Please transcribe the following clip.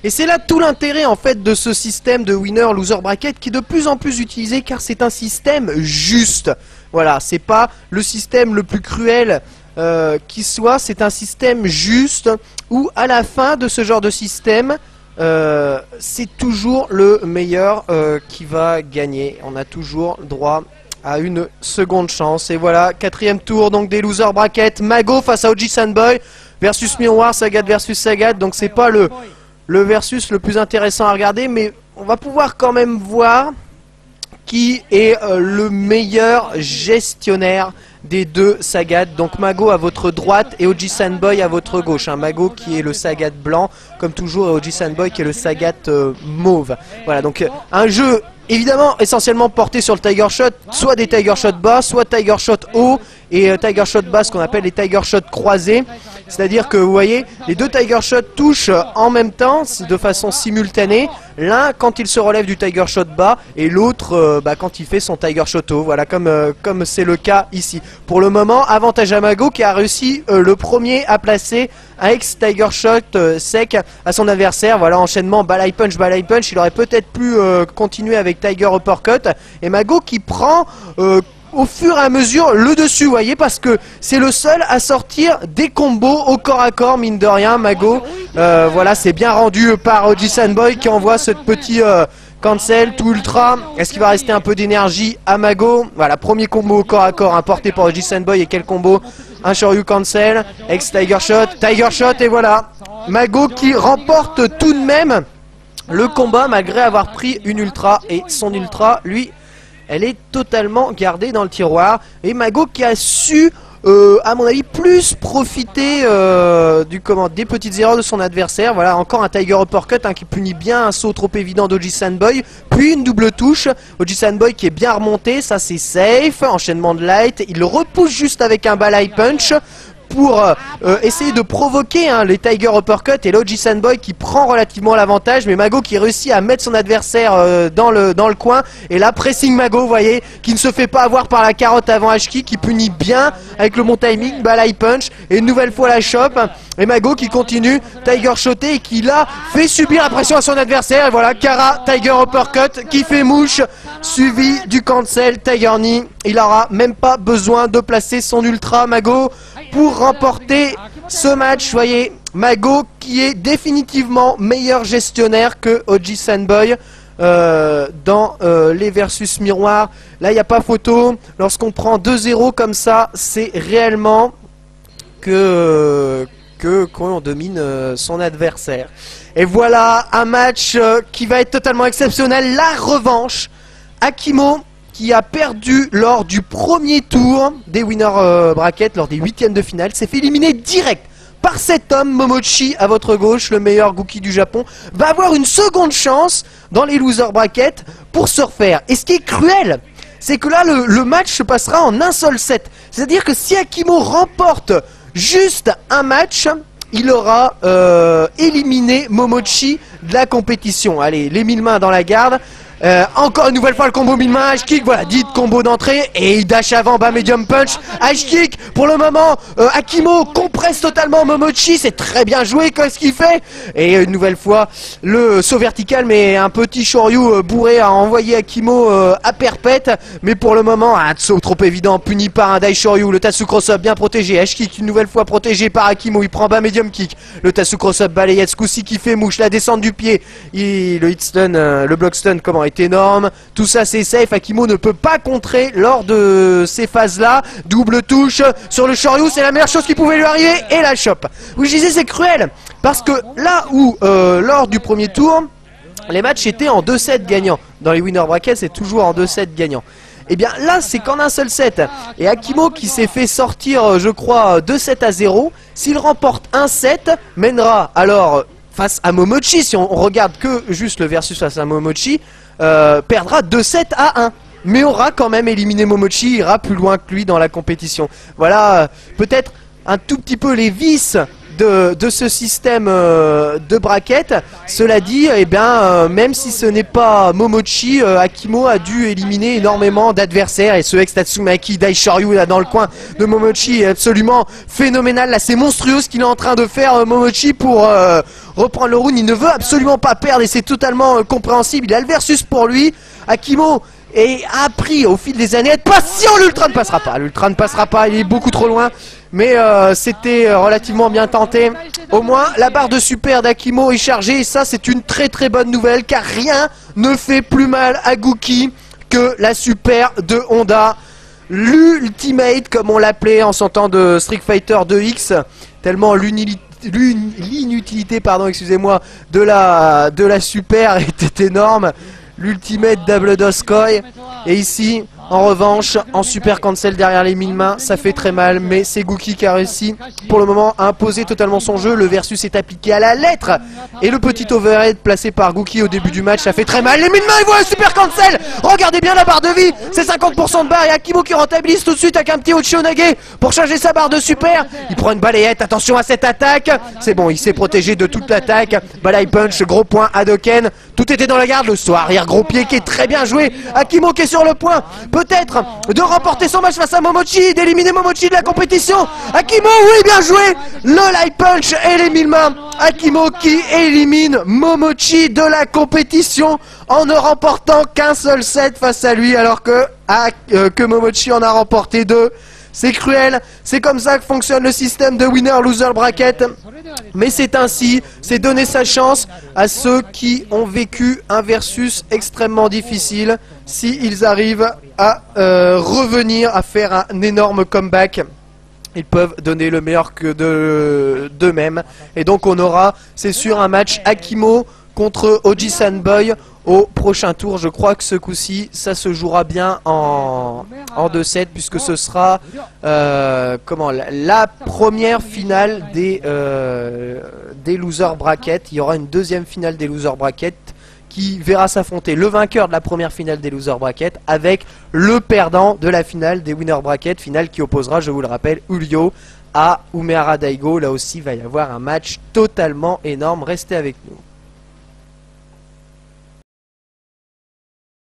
Et c'est là tout l'intérêt en fait de ce système de winner-loser bracket qui est de plus en plus utilisé car c'est un système juste. Voilà, c'est pas le système le plus cruel qui soit, c'est un système juste où à la fin de ce genre de système, c'est toujours le meilleur qui va gagner. On a toujours droit à une seconde chance. Et voilà, 4e tour donc des loser bracket. Mago face à OG Sandboy versus Miroir, Sagat versus Sagat. Donc c'est pas le versus le plus intéressant à regarder, mais on va pouvoir quand même voir qui est le meilleur gestionnaire des deux Sagat. Donc Mago à votre droite et OG Sandboy à votre gauche. Mago qui est le Sagat blanc comme toujours et OG Sandboy qui est le Sagat mauve. Voilà, donc un jeu évidemment essentiellement porté sur le Tiger Shot, soit des Tiger Shot bas, soit Tiger Shot haut et Tiger Shot bas, ce qu'on appelle les Tiger Shot croisés. C'est-à-dire que vous voyez, les deux Tiger Shot touchent en même temps, de façon simultanée, l'un quand il se relève du Tiger Shot bas et l'autre quand il fait son Tiger Shot haut. Voilà, comme c'est le cas ici. Pour le moment, avantage à Mago qui a réussi le premier à placer un ex-Tiger Shot sec à son adversaire. Voilà, enchaînement, balai punch, il aurait peut-être pu continuer avec Tiger Uppercut. Et Mago qui prend au fur et à mesure le dessus, vous voyez, parce que c'est le seul à sortir des combos au corps à corps, mine de rien, Mago. Voilà, c'est bien rendu par OG Sandboy qui envoie ce petit cancel tout ultra. Est-ce qu'il va rester un peu d'énergie à Mago? Voilà, premier combo au corps à corps porté par OG Sandboy. Et quel combo? Un Shoryu cancel, ex Tiger Shot, et voilà. Mago qui remporte tout de même le combat malgré avoir pris une ultra. Et son ultra, lui, elle est totalement gardée dans le tiroir. Et Mago qui a su, à mon avis, plus profiter des petites erreurs de son adversaire. Voilà, encore un Tiger Uppercut qui punit bien un saut trop évident d'OG Sandboy. Puis une double touche. OG Sandboy qui est bien remonté, ça c'est safe. Enchaînement de light. Il le repousse juste avec un balai punch pour essayer de provoquer les Tiger Uppercut, et l'OG Sandboy qui prend relativement l'avantage, mais Mago qui réussit à mettre son adversaire dans le coin. Et là pressing Mago, vous voyez, qui ne se fait pas avoir par la carotte avant H-Kick, qui punit bien avec le bon timing, balai punch, et une nouvelle fois la chope. Et Mago qui continue Tiger Shoté et qui là fait subir la pression à son adversaire. Et voilà, Kara Tiger Uppercut qui fait mouche, suivi du cancel Tiger Knee. Il aura même pas besoin de placer son ultra, Mago, pour remporter ce match. Vous voyez, Mago qui est définitivement meilleur gestionnaire que OG Sandboy dans les versus miroirs. Là, il n'y a pas photo. Lorsqu'on prend 2-0 comme ça, c'est réellement qu'on domine son adversaire. Et voilà un match qui va être totalement exceptionnel. La revanche. Akimo qui a perdu lors du premier tour des winner bracket, lors des 8e de finale, s'est fait éliminer direct par cet homme. Momochi à votre gauche, le meilleur Gookie du Japon, va avoir une seconde chance dans les loser bracket pour se refaire. Et ce qui est cruel, c'est que là le match se passera en un seul set. C'est-à-dire que si Akimo remporte juste un match, il aura éliminé Momochi de la compétition. Allez, les 1000 mains dans la garde. Encore une nouvelle fois le combo 1000 mains, H-Kick, voilà, dit combo d'entrée, et il dash avant, bas medium punch, H-Kick, pour le moment, Akimo compresse totalement Momochi, c'est très bien joué, qu'est-ce qu'il fait? Et une nouvelle fois, le saut vertical, mais un petit Shoryu bourré à envoyer Akimo à perpète, mais pour le moment, un saut trop évident, puni par un Dai Shoryu, le Tatsu Cross-Up bien protégé, H-Kick une nouvelle fois protégé par Akimo, il prend bas medium kick, le Tatsu Cross-Up balayette, ce coup-ci qui fait mouche, la descente du pied, le hit stun, le block stun, comment est énorme, tout ça c'est safe. Akimo ne peut pas contrer lors de ces phases là. Double touche sur le Shoryu, c'est la meilleure chose qui pouvait lui arriver, et la chope. Oui, je disais c'est cruel parce que là où lors du premier tour les matchs étaient en 2-7 gagnants, dans les winner brackets c'est toujours en 2-7 gagnants. Et bien là c'est qu'en un seul set. Et Akimo qui s'est fait sortir je crois 2-7-0, s'il remporte un set, mènera alors face à Momochi, si on regarde que juste le versus face à Momochi, perdra 2-7-1. Mais aura quand même éliminé Momochi, ira plus loin que lui dans la compétition. Voilà, peut-être un tout petit peu les vices de ce système de bracket. Cela dit, eh bien, même si ce n'est pas Momochi, Akimo a dû éliminer énormément d'adversaires. Et ce ex-Tatsumaki Daishoryu là dans le coin de Momochi est absolument phénoménal. Là, c'est monstrueux ce qu'il est en train de faire, Momochi, pour reprendre le round. Il ne veut absolument pas perdre et c'est totalement compréhensible. Il a le versus pour lui. Akimo a appris au fil des années à être patient. L'ultra ne passera pas. L'ultra ne passera pas. Il est beaucoup trop loin. Mais c'était relativement bien tenté. Au moins, la barre de super d'Akimo est chargée. Et ça, c'est une très très bonne nouvelle. Car rien ne fait plus mal à Gouki que la super de Honda. L'ultimate, comme on l'appelait en son temps de Street Fighter 2X. Tellement l'inutilité, pardon, excusez-moi, de la super était énorme. L'ultimate double Doskoi. Et ici, en revanche, en super cancel derrière les 1000 mains, ça fait très mal. Mais c'est Gouki qui a réussi pour le moment à imposer totalement son jeu. Le versus est appliqué à la lettre. Et le petit overhead placé par Gouki au début du match, ça fait très mal. Les 1000 mains, il voit un super cancel. Regardez bien la barre de vie. C'est 50% de barre. Et Akimo qui rentabilise tout de suite avec un petit Ochionage pour changer sa barre de super. Il prend une balayette. Attention à cette attaque. C'est bon, il s'est protégé de toute l'attaque. Balai punch, gros point, Hadoken. Tout était dans la garde. Le saut arrière, gros pied qui est très bien joué. Akimo qui est sur le point peut-être de remporter son match face à Momochi, d'éliminer Momochi de la compétition. Akimo, oui, bien joué. Le light punch et les 1000 mains. Akimo qui élimine Momochi de la compétition en ne remportant qu'un seul set face à lui, alors que Momochi en a remporté 2. C'est cruel, c'est comme ça que fonctionne le système de winner-loser bracket. Mais c'est ainsi, c'est donner sa chance à ceux qui ont vécu un versus extrêmement difficile. S'ils arrivent à revenir, à faire un énorme comeback, ils peuvent donner le meilleur que d'eux-mêmes. Et donc on aura, c'est sûr, un match Akimo contre Oji-san Boy au prochain tour. Je crois que ce coup-ci, ça se jouera bien en 2-7, puisque ce sera la première finale des loser bracket. Il y aura une deuxième finale des loser bracket qui verra s'affronter le vainqueur de la première finale des loser bracket avec le perdant de la finale des winner bracket, finale qui opposera, je vous le rappelle, Ulyo à Umehara Daigo. Là aussi, il va y avoir un match totalement énorme. Restez avec nous.